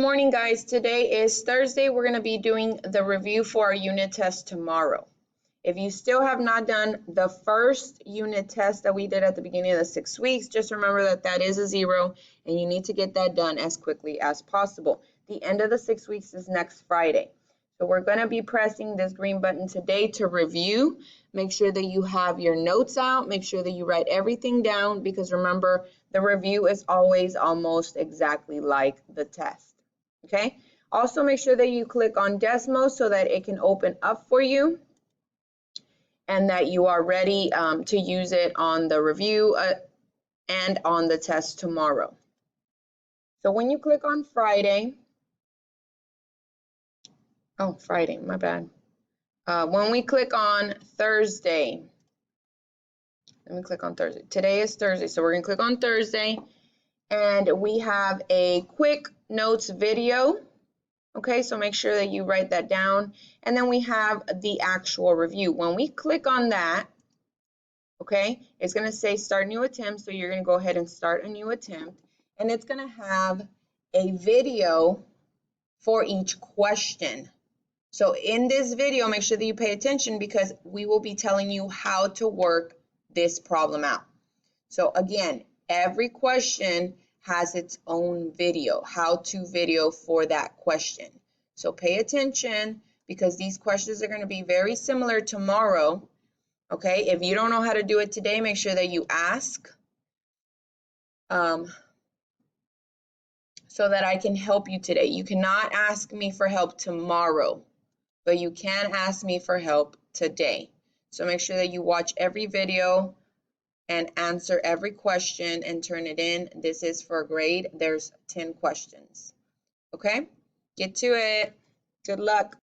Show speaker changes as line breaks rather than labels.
morning, guys. Today is Thursday. We're going to be doing the review for our unit test tomorrow. If you still have not done the first unit test that we did at the beginning of the 6 weeks, just remember that that is a 0 and you need to get that done as quickly as possible. The end of the 6 weeks is next Friday. So we're going to be pressing this green button today to review. Make sure that you have your notes out. Make sure that you write everything down because remember, the review is always almost exactly like the test. Okay? Also, make sure that you click on Desmos so that it can open up for you and that you are ready to use it on the review and on the test tomorrow. So when you click on Friday, Friday, my bad. When we click on Thursday, let me click on Thursday. Today is Thursday, so we're going to click on Thursday, and we have a quick notes video. Okay, so make sure that you write that down. And then we have the actual review. When we click on that, okay, it's going to say start new attempt. So you're going to go ahead and start a new attempt. And it's going to have a video for each question. So in this video, make sure that you pay attention because we will be telling you how to work this problem out. So again, every question has its own video, how-to video for that question. So pay attention because these questions are going to be very similar tomorrow. Okay, if you don't know how to do it today, make sure that you ask so that I can help you today. You cannot ask me for help tomorrow, but you can ask me for help today. So make sure that you watch every video and answer every question and turn it in. This is for a grade. There's 10 questions. Okay? Get to it. Good luck.